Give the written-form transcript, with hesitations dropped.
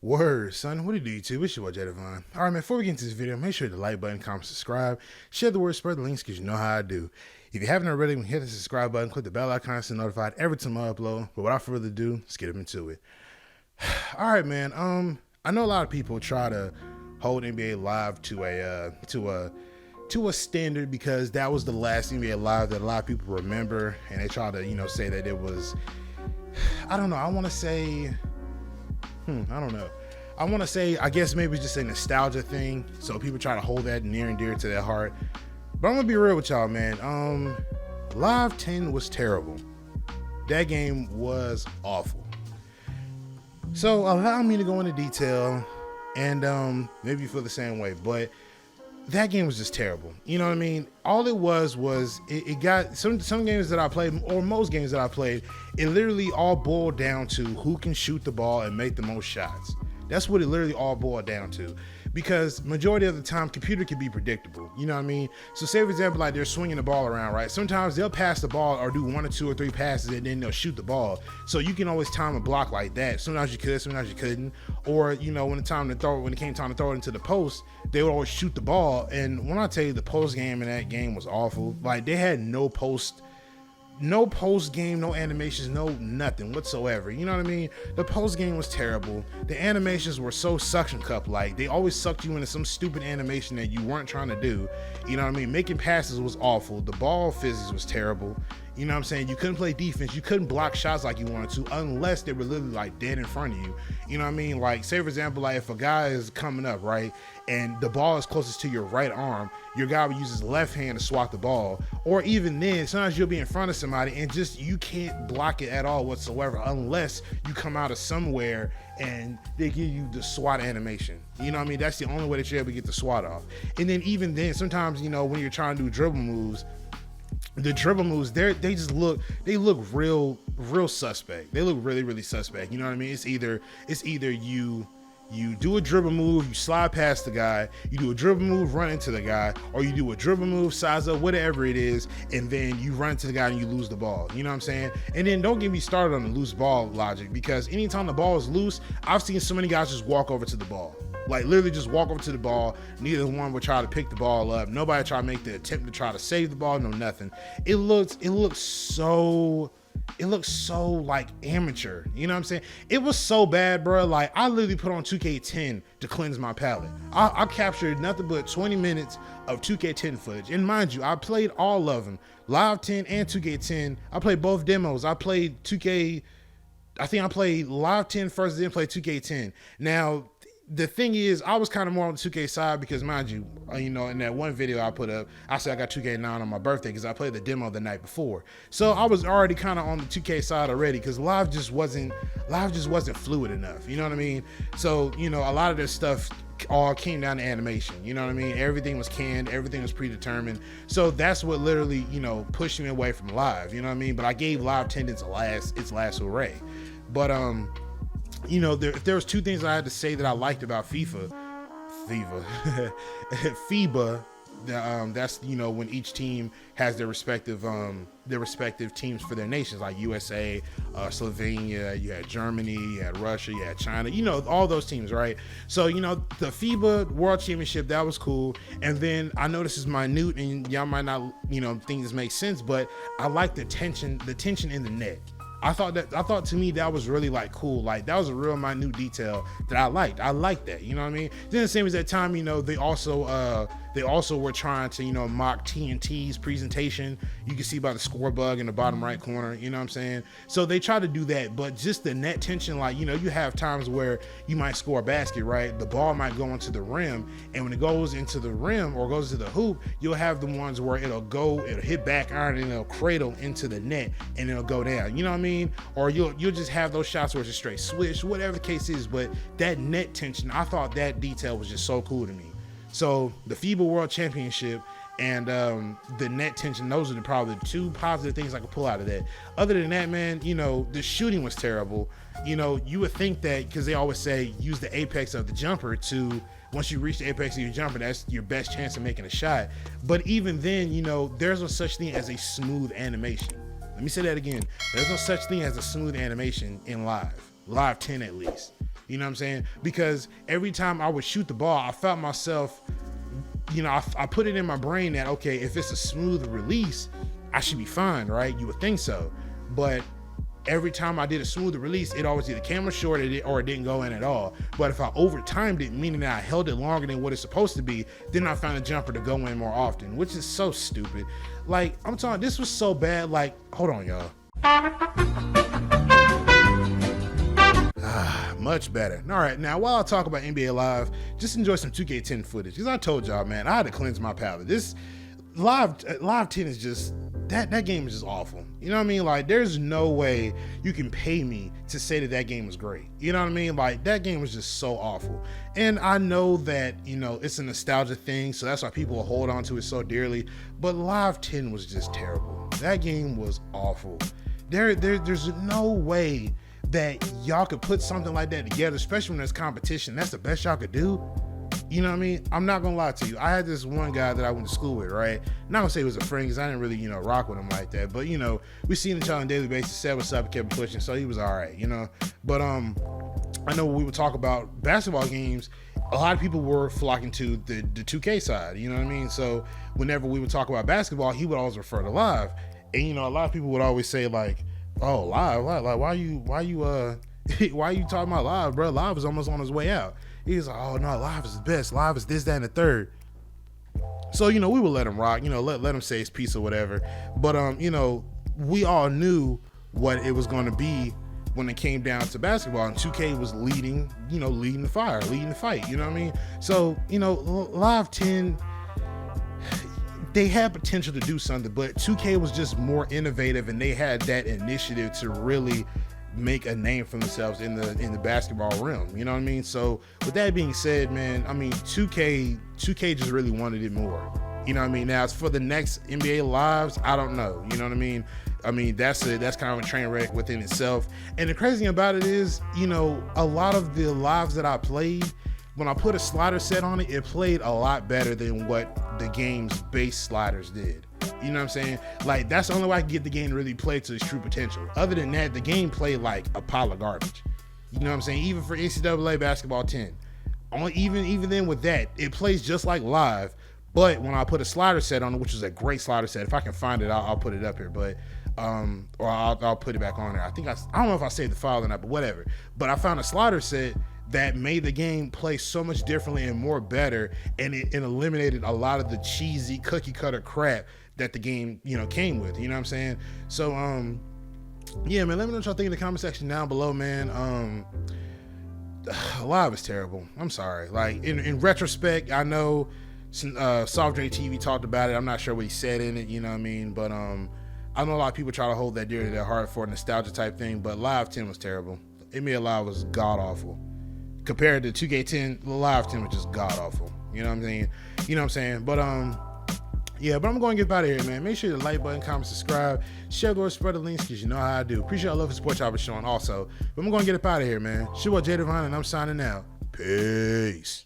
Word, son. What do you do, YouTube? It's your boy, Jedivine. All right, man, before we get into this video, make sure to like button, comment, subscribe, share the word, spread the links, because you know how I do. If you haven't already, hit the subscribe button, click the bell icon to be notified every time I upload. But without further ado, let's get into it. All right, man. I know a lot of people try to hold NBA Live to a standard because that was the last NBA Live that a lot of people remember, and they try to, say that it was, I don't know, I want to say, I don't know. I want to say, I guess maybe it's just a nostalgia thing. So people try to hold that near and dear to their heart. But I'm going to be real with y'all, man. Live 10 was terrible. That game was awful. So allow me to go into detail, and maybe you feel the same way. But that game was just terrible. You know what I mean? All it was it got some games that I played, or most games that I played, it literally all boiled down to who can shoot the ball and make the most shots. That's what it literally all boiled down to, because majority of the time computer can be predictable. You know what I mean? So say for example, like they're swinging the ball around, right? Sometimes they'll pass the ball or do 1 or 2 or 3 passes and then they'll shoot the ball. So you can always time a block like that. Sometimes you could, sometimes you couldn't. Or, when it came time to throw it into the post, they would always shoot the ball. And when I tell you, the post game in that game was awful. Like, they had no post game, no animations, no nothing whatsoever. You know what I mean? The post game was terrible. The animations were so suction cup like. They always sucked you into some stupid animation that you weren't trying to do. You know what I mean? Making passes was awful. The ball physics was terrible. You know what I'm saying? You couldn't play defense. You couldn't block shots like you wanted to unless they were literally like dead in front of you. You know what I mean? Like, say for example, like if a guy is coming up, right, and the ball is closest to your right arm, your guy would use his left hand to swat the ball. Or even then, sometimes you'll be in front of somebody and just you can't block it at all whatsoever unless you come out of somewhere and they give you the SWAT animation. You know what I mean? That's the only way that you're able to get the SWAT off. And then even then, sometimes, when you're trying to do dribble moves, the dribble moves, they look real suspect. They look really, really suspect. You know what I mean? It's either you do a dribble move, you slide past the guy, you do a dribble move, run into the guy, or you do a dribble move, size up, whatever it is, and then you run into the guy and you lose the ball. You know what I'm saying? And then don't get me started on the loose ball logic, because anytime the ball is loose, I've seen so many guys just walk over to the ball. Like literally just walk over to the ball. Neither one would try to pick the ball up. Nobody try to make the attempt to try to save the ball. No, nothing. It looks so like amateur. You know what I'm saying? It was so bad, bro. Like I literally put on 2K10 to cleanse my palate. I captured nothing but 20 minutes of 2K10 footage. And mind you, I played all of them. Live 10 and 2K10. I played both demos. I played 2K. I think I played Live 10 first, then played 2K10. Now, the thing is, I was kind of more on the 2K side because, mind you, in that one video I put up, I said I got 2K9 on my birthday because I played the demo the night before. So I was already kind of on the 2K side already because live just wasn't fluid enough. You know what I mean? So, a lot of this stuff all came down to animation. You know what I mean? Everything was canned, everything was predetermined. So that's what literally, pushed me away from live. You know what I mean? But I gave live 10 its last hooray. But if there was 2 things I had to say that I liked about FIBA, that's when each team has their respective teams for their nations, like USA, Slovenia, you had Germany, you had Russia, you had China, all those teams, right? So the FIBA World Championship, that was cool. And then I know this is minute and y'all might not think this makes sense, but I like the tension in the net. I thought to me that was really like cool. Like that was a real minute detail that I liked. I liked that, you know what I mean? Then the same as that time, they also were trying to, mock TNT's presentation. You can see by the score bug in the bottom right corner, you know what I'm saying? So they try to do that, but just the net tension, like, you have times where you might score a basket, right? The ball might go into the rim, and when it goes into the rim or goes to the hoop, you'll have the ones where it'll hit back iron and it'll cradle into the net and it'll go down. You know what I mean? Or you'll just have those shots where it's a straight switch, whatever the case is. But that net tension, I thought that detail was just so cool to me. So the FIBA World Championship and the net tension, those are probably the 2 positive things I could pull out of that. Other than that, man, the shooting was terrible. You would think that, because they always say use the apex of the jumper to, once you reach the apex of your jumper, that's your best chance of making a shot. But even then, there's no such thing as a smooth animation. Let me say that again. There's no such thing as a smooth animation in live 10 at least. You know what I'm saying? Because every time I would shoot the ball, I felt myself, you know, I put it in my brain that, okay, if it's a smooth release, I should be fine, right? You would think so. But every time I did a smooth release, it always either came up short or it didn't go in at all. But if I overtimed it, meaning that I held it longer than what it's supposed to be, then I found a jumper to go in more often, which is so stupid. Like, I'm talking, this was so bad. Like, hold on, y'all. Much better. All right, now while I talk about NBA Live, just enjoy some 2K10 footage, because I told y'all, man, I had to cleanse my palate. This Live 10 is just, that game is just awful. You know what I mean? Like, there's no way you can pay me to say that game was great. You know what I mean? Like, that game was just so awful. And I know that, you know, it's a nostalgia thing, so that's why people will hold on to it so dearly. But Live 10 was just terrible. That game was awful. There's no way that y'all could put something like that together, especially when there's competition. That's the best y'all could do. You know what I mean? I'm not gonna lie to you. I had this one guy that I went to school with, right? Not gonna say he was a friend, because I didn't really, you know, rock with him like that. But, you know, we seen each other on a daily basis, said what's up, kept pushing, so he was all right, you know? But I know when we would talk about basketball games, a lot of people were flocking to the 2K side, you know what I mean? So whenever we would talk about basketball, he would always refer to Live. And, you know, a lot of people would always say, like, oh, Live, like, why you talking about Live, bro? Live is almost on his way out. He's like, oh no, Live is the best. Live is this, that, and the third. So, you know, we would let him rock, you know, let him say his piece or whatever. But, you know, we all knew what it was going to be when it came down to basketball, and 2K was leading the fire, leading the fight, you know what I mean? So, you know, Live 10, they had potential to do something, but 2K was just more innovative, and they had that initiative to really make a name for themselves in the basketball realm, you know what I mean? So with that being said, man, I mean, 2K just really wanted it more, you know what I mean? Now, as for the next NBA Lives, I don't know, you know what I mean? I mean, that's kind of a train wreck within itself. And the crazy thing about it is, you know, a lot of the lives that I played, when I put a slider set on it, it played a lot better than what the game's base sliders did. You know what I'm saying? Like, that's the only way I can get the game to really play to its true potential. Other than that, the game played like a pile of garbage. You know what I'm saying? Even for NCAA Basketball 10. Even then with that, it plays just like Live. But when I put a slider set on it, which is a great slider set, if I can find it, I'll put it up here. But or I'll put it back on there. I don't know if I saved the file or not, but whatever. But I found a slider set that made the game play so much differently and more better, and it eliminated a lot of the cheesy cookie cutter crap that the game, you know, came with. You know what I'm saying? So yeah, man, let me know what y'all think in the comment section down below, man. Live is terrible. I'm sorry. Like, in retrospect, I know Soft Drink TV talked about it. I'm not sure what he said in it, you know what I mean? But I know a lot of people try to hold that dear to their heart for a nostalgia type thing, but Live 10 was terrible. NBA Live was god awful. Compared to 2K10, Live 10 was just god awful. You know what I'm saying? You know what I'm saying? But yeah, but I'm going to get out of here, man. Make sure to like button, comment, subscribe, share the word, spread the links, because you know how I do. Appreciate all love and support y'all been showing also. But I'm going to get up out of here, man. It's your boy Jay Divine, and I'm signing out. Peace.